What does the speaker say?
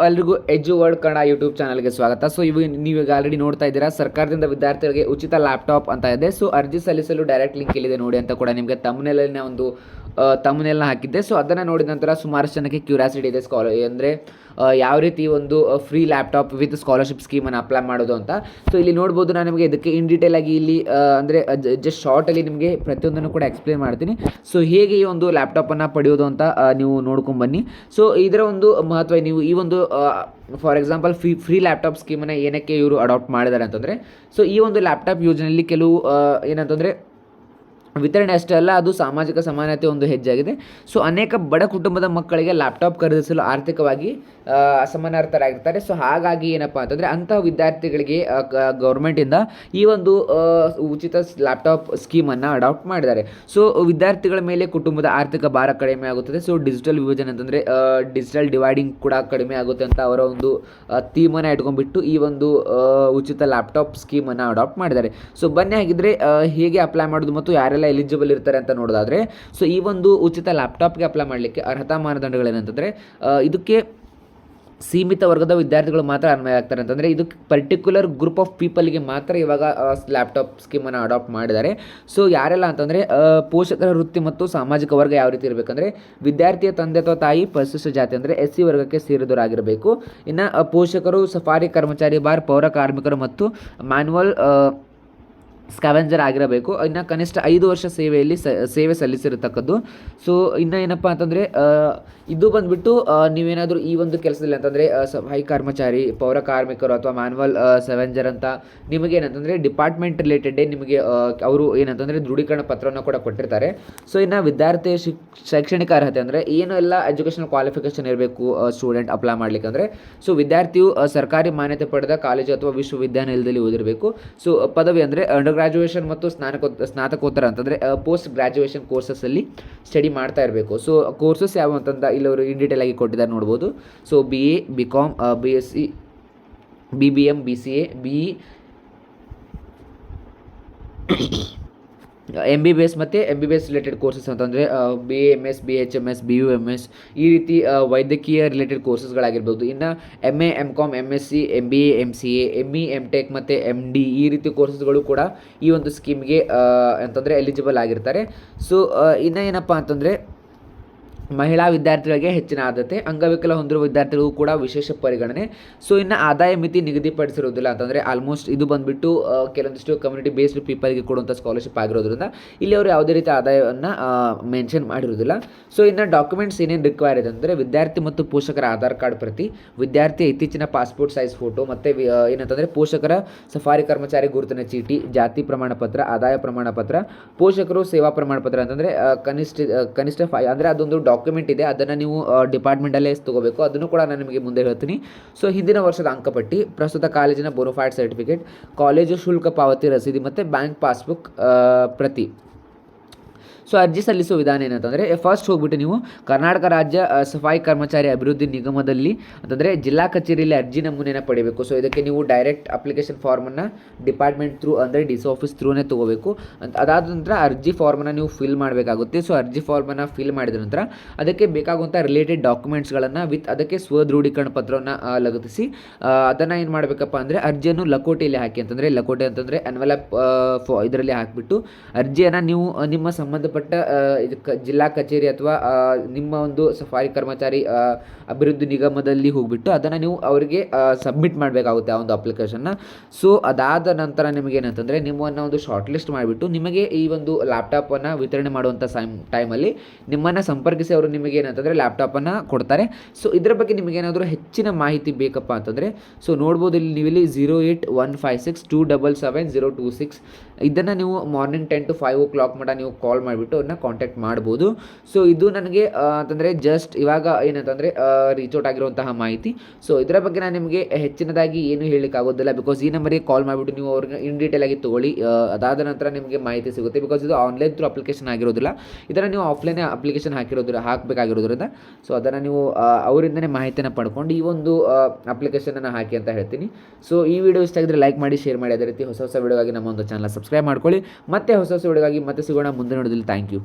ಎಲ್ರಿಗೂ ಎಜು word Kannada YouTube ಚಾನಲ್ಗೆ ಸ್ವಾಗತ. ನೀವೀಗ ಆಲ್ರೆಡಿ ನೋಡ್ತಾ ಇದ್ದೀರಾ, ಸರ್ಕಾರದಿಂದ ವಿದ್ಯಾರ್ಥಿಗಳಿಗೆ ಉಚಿತ ಲ್ಯಾಪ್ಟಾಪ್ ಅಂತ ಇದೆ. ಅರ್ಜಿ ಸಲ್ಲಿಸಲು ಡೈರೆಕ್ಟ್ ಲಿಂಕ್ ಇಲ್ಲಿದೆ ನೋಡಿ ಅಂತ ಕೂಡ ನಿಮಗೆ ತಮ್ಮನೇಲಿನ ಒಂದು ತಮ್ಮನೆಲ್ಲ ಹಾಕಿದ್ದೆ. ಅದನ್ನು ನೋಡಿದ ನಂತರ ಸುಮಾರು ಜನಕ್ಕೆ ಕ್ಯೂರಿಯಾಸಿಟಿ ಇದೆ, ಅಂದರೆ ಯಾವ ರೀತಿ ಒಂದು ಫ್ರೀ ಲ್ಯಾಪ್ಟಾಪ್ ವಿತ್ ಸ್ಕಾಲರ್ಶಿಪ್ ಸ್ಕೀಮನ್ನು ಅಪ್ಲೈ ಮಾಡೋದು ಅಂತ. ಇಲ್ಲಿ ನೋಡ್ಬೋದು, ನಾನು ನಿಮಗೆ ಇದಕ್ಕೆ ಇನ್ ಡೀಟೇಲ್ ಆಗಿ ಇಲ್ಲಿ ಅಂದರೆ ಜಸ್ಟ್ ಶಾರ್ಟಲ್ಲಿ ನಿಮಗೆ ಪ್ರತಿಯೊಂದನ್ನು ಕೂಡ ಎಕ್ಸ್ಪ್ಲೇನ್ ಮಾಡ್ತೀನಿ. ಹೇಗೆ ಈ ಒಂದು ಲ್ಯಾಪ್ಟಾಪನ್ನು ಪಡೆಯೋದು ಅಂತ ನೀವು ನೋಡ್ಕೊಂಬನ್ನಿ. ಇದರ ಒಂದು ಮಹತ್ವ, ನೀವು ಈ ಒಂದು ಫಾರ್ ಎಕ್ಸಾಂಪಲ್ ಫ್ರೀ ಲ್ಯಾಪ್ಟಾಪ್ ಸ್ಕೀಮನ್ನು ಏನಕ್ಕೆ ಇವರು ಅಡಾಪ್ಟ್ ಮಾಡಿದ್ದಾರೆ ಅಂತಂದರೆ, ಈ ಒಂದು ಲ್ಯಾಪ್ಟಾಪ್ ಯೋಜನೆಯಲ್ಲಿ ಕೆಲವು ಏನಂತಂದರೆ ವಿತರಣೆ ಅಷ್ಟೇ ಅಲ್ಲ, ಅದು ಸಾಮಾಜಿಕ ಸಮಾನತೆ ಒಂದು ಹೆಜ್ಜೆಯಾಗಿದೆ. ಅನೇಕ ಬಡ ಕುಟುಂಬದ ಮಕ್ಕಳಿಗೆ ಲ್ಯಾಪ್ಟಾಪ್ ಖರೀದಿಸಲು ಆರ್ಥಿಕವಾಗಿ ಅಸಮರ್ಥರಾಗಿರ್ತಾರೆ. ಹಾಗಾಗಿ ಏನಪ್ಪ ಅಂತಂದರೆ ಅಂತಹ ವಿದ್ಯಾರ್ಥಿಗಳಿಗೆ ಗೌರ್ಮೆಂಟಿಂದ ಈ ಒಂದು ಉಚಿತ ಲ್ಯಾಪ್ಟಾಪ್ ಸ್ಕೀಮನ್ನು ಅಡಾಪ್ಟ್ ಮಾಡಿದ್ದಾರೆ. ವಿದ್ಯಾರ್ಥಿಗಳ ಮೇಲೆ ಕುಟುಂಬದ ಆರ್ಥಿಕ ಭಾರ ಕಡಿಮೆ ಆಗುತ್ತದೆ. ಡಿಜಿಟಲ್ ವಿಭಜನೆ ಅಂತಂದರೆ ಡಿಜಿಟಲ್ ಡಿವೈಡಿಂಗ್ ಕೂಡ ಕಡಿಮೆ ಆಗುತ್ತೆ ಅಂತ ಅವರ ಒಂದು ಥೀಮನ್ನು ಇಟ್ಕೊಂಡ್ಬಿಟ್ಟು ಈ ಒಂದು ಉಚಿತ ಲ್ಯಾಪ್ಟಾಪ್ ಸ್ಕೀಮನ್ನು ಅಡಾಪ್ಟ್ ಮಾಡಿದ್ದಾರೆ. ಬನ್ನಿ ಹಾಗಿದ್ರೆ ಹೇಗೆ ಅಪ್ಲೈ ಮಾಡೋದು ಮತ್ತು ಯಾರೆಲ್ಲ ಎಲಿಜಿಬಲ್ ಇರ್ತಾರೆ ಅಂತ ನೋಡೋದಾದರೆ, ಈ ಒಂದು ಉಚಿತ ಲ್ಯಾಪ್ಟಾಪ್ಗೆ ಅಪ್ಲೈ ಮಾಡಲಿಕ್ಕೆ ಅರ್ಹತಾ ಮಾನದಂಡಗಳೇನಂತಂದರೆ, ಇದಕ್ಕೆ ಸೀಮಿತ ವರ್ಗದ ವಿದ್ಯಾರ್ಥಿಗಳು ಮಾತ್ರ ಅನ್ವಯ ಆಗ್ತಾರೆ ಅಂತಂದರೆ, ಇದು ಪರ್ಟಿಕ್ಯುಲರ್ ಗ್ರೂಪ್ ಆಫ್ ಪೀಪಲ್ಗೆ ಮಾತ್ರ ಇವಾಗ ಲ್ಯಾಪ್ಟಾಪ್ ಸ್ಕೀಮನ್ನು ಅಡಾಪ್ಟ್ ಮಾಡಿದ್ದಾರೆ. ಯಾರೆಲ್ಲ ಅಂತಂದರೆ ಪೋಷಕರ ವೃತ್ತಿ ಮತ್ತು ಸಾಮಾಜಿಕ ವರ್ಗ ಯಾವ ರೀತಿ ಇರಬೇಕಂದ್ರೆ, ವಿದ್ಯಾರ್ಥಿಯ ತಂದೆ ಅಥವಾ ತಾಯಿ ಪರಿಶಿಷ್ಟ ಜಾತಿ ಅಂದರೆ SC ವರ್ಗಕ್ಕೆ ಸೇರಿದವರಾಗಿರಬೇಕು. ಇನ್ನು ಪೋಷಕರು ಸಫಾರಿ ಕರ್ಮಚಾರಿ, ಪೌರ ಕಾರ್ಮಿಕರು ಮತ್ತು ಮ್ಯಾನ್ಯುವಲ್ ಸ್ಕ್ಯಾವೆಂಜರ್ ಆಗಿರಬೇಕು. ಇನ್ನು ಕನಿಷ್ಠ 5 ವರ್ಷ ಸೇವೆ ಸಲ್ಲಿಸಿರತಕ್ಕದ್ದು. ಇನ್ನು ಏನಪ್ಪ ಅಂತಂದರೆ ಇದು ಬಂದುಬಿಟ್ಟು ನೀವೇನಾದರೂ ಈ ಒಂದು ಕೆಲಸದಲ್ಲಿ ಅಂತಂದರೆ ಸಫಾಯಿ ಕರ್ಮಚಾರಿ, ಪೌರ ಕಾರ್ಮಿಕರು ಅಥವಾ ಮ್ಯಾನ್ಯುವಲ್ ಸ್ಕ್ಯಾವೆಂಜರ್ ಅಂತ ನಿಮಗೇನಂತಂದರೆ ಡಿಪಾರ್ಟ್ಮೆಂಟ್ ರಿಲೇಟೆಡೇ ನಿಮಗೆ ಅವರು ಏನಂತಂದರೆ ದೃಢೀಕರಣ ಪತ್ರವನ್ನು ಕೂಡ ಕೊಟ್ಟಿರ್ತಾರೆ. ಇನ್ನು ವಿದ್ಯಾರ್ಥಿ ಶೈಕ್ಷಣಿಕ ಅರ್ಹತೆ ಅಂದರೆ ಏನು ಎಲ್ಲ ಎಜುಕೇಷನಲ್ ಕ್ವಾಲಿಫಿಕೇಷನ್ ಇರಬೇಕು ಸ್ಟೂಡೆಂಟ್ ಅಪ್ಲೈ ಮಾಡಲಿಕ್ಕೆ ಅಂದರೆ, ವಿದ್ಯಾರ್ಥಿಯು ಸರ್ಕಾರಿ ಮಾನ್ಯತೆ ಪಡೆದ ಕಾಲೇಜು ಅಥವಾ ವಿಶ್ವವಿದ್ಯಾನಿಲಯದಲ್ಲಿ ಓದಿರಬೇಕು. ಪದವಿ ಅಂದರೆ ಅಂಡರ್ ಗ್ರಾಜುಯೇಷನ್ ಮತ್ತು ಸ್ನಾತಕೋತ್ತರ ಅಂತಂದರೆ ಪೋಸ್ಟ್ ಗ್ರಾಜುಯೇಷನ್ ಕೋರ್ಸಸ್ಸಲ್ಲಿ ಸ್ಟಡಿ ಮಾಡ್ತಾ ಇರಬೇಕು. ಕೋರ್ಸಸ್ ಯಾವ ಅಂತಂದ ಇಲ್ಲಿ ಅವರು ಇನ್ ಡೀಟೇಲ್ ಆಗಿ ಕೊಟ್ಟಿದ್ದಾರೆ ನೋಡ್ಬೋದು. BA, BCom, BSc, BBM, BCA, BE, MBBS ಮತ್ತು MBBS ರಿಲೇಟೆಡ್ ಕೋರ್ಸಸ್ ಅಂತಂದರೆ BAMS, BHMS, BUMS ಈ ರೀತಿ ವೈದ್ಯಕೀಯ ರಿಲೇಟೆಡ್ ಕೋರ್ಸಸ್ಗಳಾಗಿರ್ಬೋದು. ಇನ್ನು MA, MCom, MSc, MBA, MCA, ME, MTech ಮತ್ತು MD ಈ ರೀತಿ ಕೋರ್ಸಸ್ಗಳು ಕೂಡ ಈ ಒಂದು ಸ್ಕೀಮ್ಗೆ ಅಂತಂದರೆ ಎಲಿಜಿಬಲ್ ಆಗಿರ್ತಾರೆ. ಇನ್ನು ಏನಪ್ಪ ಅಂತಂದರೆ ಮಹಿಳಾ ವಿದ್ಯಾರ್ಥಿಗಳಿಗೆ ಹೆಚ್ಚಿನ ಆದ್ಯತೆ, ಅಂಗವಿಕಲ ಹೊಂದಿರುವ ವಿದ್ಯಾರ್ಥಿಗಳಿಗೂ ಕೂಡ ವಿಶೇಷ ಪರಿಗಣನೆ. ಇನ್ನು ಆದಾಯ ಮಿತಿ ನಿಗದಿಪಡಿಸಿರೋದಿಲ್ಲ ಅಂತಂದರೆ ಆಲ್ಮೋಸ್ಟ್ ಇದು ಬಂದುಬಿಟ್ಟು ಕೆಲವೊಂದಿಷ್ಟು ಕಮ್ಯುನಿಟಿ ಬೇಸ್ಡ್ ಪೀಪಲ್ಗೆ ಕೊಡುವಂಥ ಸ್ಕಾಲರ್ಶಿಪ್ ಆಗಿರೋದ್ರಿಂದ ಇಲ್ಲಿ ಅವರು ಯಾವುದೇ ರೀತಿ ಆದಾಯವನ್ನು ಮೆನ್ಷನ್ ಮಾಡಿರೋದಿಲ್ಲ. ಇನ್ನು ಡಾಕ್ಯುಮೆಂಟ್ಸ್ ಏನೇನು ರಿಕ್ವೈರ್ ಇದೆ ಅಂದರೆ, ವಿದ್ಯಾರ್ಥಿ ಮತ್ತು ಪೋಷಕರ ಆಧಾರ್ ಕಾರ್ಡ್ ಪ್ರತಿ, ವಿದ್ಯಾರ್ಥಿಯ ಇತ್ತೀಚಿನ ಪಾಸ್ಪೋರ್ಟ್ ಸೈಜ್ ಫೋಟೋ ಮತ್ತು ಏನಂತಂದರೆ ಪೋಷಕರ ಸಫಾರಿ ಕರ್ಮಚಾರಿ ಗುರುತಿನ ಚೀಟಿ, ಜಾತಿ ಪ್ರಮಾಣ ಪತ್ರ, ಆದಾಯ ಪ್ರಮಾಣ ಪತ್ರ, ಪೋಷಕರು ಸೇವಾ ಪ್ರಮಾಣ ಪತ್ರ ಅಂತಂದರೆ ಕನಿಷ್ಠ 5 ಅಂದರೆ ಅದೊಂದು ಡಾಕ್ಯುಮೆಂಟ್ ಇದೆ, ಅದನ್ನು ನೀವು ಡಿಪಾರ್ಟ್ಮೆಂಟಲ್ಲೇ ತೊಗೋಬೇಕು. ಅದನ್ನು ಕೂಡ ನಾನು ನಿಮಗೆ ಮುಂದೆ ಹೇಳ್ತೀನಿ. ಹಿಂದಿನ ವರ್ಷದ ಅಂಕಪಟ್ಟಿ, ಪ್ರಸ್ತುತ ಕಾಲೇಜಿನ ಬೋನಫೈಡ್ ಸರ್ಟಿಫಿಕೇಟ್, ಕಾಲೇಜು ಶುಲ್ಕ ಪಾವತಿ ರಸೀದಿ ಮತ್ತು ಬ್ಯಾಂಕ್ ಪಾಸ್ಬುಕ್ ಪ್ರತಿ. ಅರ್ಜಿ ಸಲ್ಲಿಸುವ ವಿಧಾನ ಏನಂತಂದರೆ, ಫಸ್ಟ್ ಹೋಗ್ಬಿಟ್ಟು ನೀವು ಕರ್ನಾಟಕ ರಾಜ್ಯ ಸಫಾಯಿ ಕರ್ಮಚಾರಿ ಅಭಿವೃದ್ಧಿ ನಿಗಮದಲ್ಲಿ ಅಂತಂದರೆ ಜಿಲ್ಲಾ ಕಚೇರಿಯಲ್ಲಿ ಅರ್ಜಿ ನಮೂನೆಯನ್ನು ಪಡೆಯಬೇಕು. ಇದಕ್ಕೆ ನೀವು ಡೈರೆಕ್ಟ್ ಅಪ್ಲಿಕೇಶನ್ ಫಾರ್ಮನ್ನು ಡಿಪಾರ್ಟ್ಮೆಂಟ್ ಥ್ರೂ ಅಂದರೆ DC ಆಫೀಸ್ ಥ್ರೂನೇ ತೊಗೋಬೇಕು. ಅದಾದ ನಂತರ ಅರ್ಜಿ ಫಾರ್ಮನ್ನು ನೀವು ಫಿಲ್ ಮಾಡಬೇಕಾಗುತ್ತೆ. ಅರ್ಜಿ ಫಾರ್ಮನ್ನು ಫಿಲ್ ಮಾಡಿದ ನಂತರ ಅದಕ್ಕೆ ಬೇಕಾಗುವಂಥ ರಿಲೇಟೆಡ್ ಡಾಕ್ಯುಮೆಂಟ್ಸ್ಗಳನ್ನು ವಿತ್ ಅದಕ್ಕೆ ಸ್ವದೃಢೀಕರಣ ಪತ್ರವನ್ನು ಲಗತ್ತಿಸಿ ಅದನ್ನು ಏನು ಮಾಡಬೇಕಪ್ಪ ಅಂದರೆ ಅರ್ಜಿಯನ್ನು ಲಕೋಟೆಯಲ್ಲಿ ಹಾಕಿ, ಅಂತಂದರೆ ಲಕೋಟೆ ಅಂತಂದರೆ ಎನ್ವೆಲಪ್ ಇದರಲ್ಲಿ ಹಾಕಿಬಿಟ್ಟು ಅರ್ಜಿಯನ್ನು ನೀವು ನಿಮ್ಮ ಸಂಬಂಧಪಟ್ಟ ಜಿಲ್ಲಾ ಕಚೇರಿ ಅಥವಾ ನಿಮ್ಮ ಒಂದು ಸಫಾರಿ ಕರ್ಮಚಾರಿ ಅಭಿವೃದ್ಧಿ ನಿಗಮದಲ್ಲಿ ಹೋಗ್ಬಿಟ್ಟು ಅದನ್ನು ನೀವು ಅವರಿಗೆ ಸಬ್ಮಿಟ್ ಮಾಡಬೇಕಾಗುತ್ತೆ ಆ ಒಂದು ಅಪ್ಲಿಕೇಶನ್ನ. ಅದಾದ ನಂತರ ನಿಮಗೇನಂತಂದರೆ ನಿಮ್ಮನ್ನು ಒಂದು ಶಾರ್ಟ್ ಲಿಸ್ಟ್ ಮಾಡಿಬಿಟ್ಟು ನಿಮಗೆ ಈ ಒಂದು ಲ್ಯಾಪ್ಟಾಪನ್ನು ವಿತರಣೆ ಮಾಡುವಂಥ ಟೈಮಲ್ಲಿ ನಿಮ್ಮನ್ನು ಸಂಪರ್ಕಿಸಿ ಅವರು ನಿಮಗೇನಂತಂದರೆ ಲ್ಯಾಪ್ಟಾಪನ್ನು ಕೊಡ್ತಾರೆ. ಇದರ ಬಗ್ಗೆ ನಿಮಗೇನಾದರೂ ಹೆಚ್ಚಿನ ಮಾಹಿತಿ ಬೇಕಪ್ಪ ಅಂತಂದರೆ ನೋಡ್ಬೋದು, ಇಲ್ಲಿ 08156277026 ಇದನ್ನು ನೀವು ಮಾರ್ನಿಂಗ್ 10 to 5 o'clock ಮಟ್ಟ ನೀವು ಕಾಲ್ ಮಾಡಿಬಿಟ್ಟು ಅವ್ರನ್ನ ಕಾಂಟ್ಯಾಕ್ಟ್ ಮಾಡ್ಬೋದು. ಇದು ನನಗೆ ಅಂತಂದರೆ ಜಸ್ಟ್ ಇವಾಗ ಏನಂತಂದರೆ ರೀಚ್ ಔಟ್ ಆಗಿರುವಂತಹ ಮಾಹಿತಿ. ಇದರ ಬಗ್ಗೆ ನಾನು ನಿಮಗೆ ಹೆಚ್ಚಿನದಾಗಿ ಏನು ಹೇಳಲಿಕ್ಕಾಗೋದಿಲ್ಲ, ಬಿಕಾಸ್ ಈ ನಂಬರಿಗೆ ಕಾಲ್ ಮಾಡಿಬಿಟ್ಟು ನೀವು ಅವ್ರಿಗೆ ಇನ್ ಡೀಟೇಲ್ ಆಗಿ ತೊಗೊಳ್ಳಿ. ಅದಾದ ನಂತರ ನಿಮಗೆ ಮಾಹಿತಿ ಸಿಗುತ್ತೆ, ಬಿಕಾಸ್ ಇದು ಆನ್ಲೈನ್ ಥ್ರೂ ಅಪ್ಲಿಕೇಶನ್ ಆಗಿರೋದಿಲ್ಲ, ಇದನ್ನು ನೀವು ಆಫ್ಲೈನ್ ಅಪ್ಲಿಕೇಶನ್ ಹಾಕಬೇಕಾಗಿರೋದ್ರಿಂದ ಅದನ್ನು ನೀವು ಅವರಿಂದನೇ ಮಾಹಿತಿಯನ್ನು ಪಡ್ಕೊಂಡು ಈ ಒಂದು ಅಪ್ಲಿಕೇಶನನ್ನು ಹಾಕಿ ಅಂತ ಹೇಳ್ತೀನಿ. ಈ ವಿಡಿಯೋ ಇಷ್ಟ ಆಗಿದ್ರೆ ಲೈಕ್ ಮಾಡಿ, ಶೇರ್ ಮಾಡಿ. ಅದೇ ರೀತಿ ಹೊಸ ವಿಡಿಯೋಗಾಗಿ ನಮ್ಮ ಒಂದು ಚಾನಲ್ ಸಬ್ಸ್ಕ್ರೈಬ್ ಮಾಡ್ಕೊಳ್ಳಿ. ಮತ್ತೆ ಹೊಸ ವಿಡಿಯೋಗಾಗಿ ಮತ್ತೆ ಸಿಗೋಣ ಮುಂದಿನ ವಿಡಿಯೋದಲ್ಲಿ. Thank you.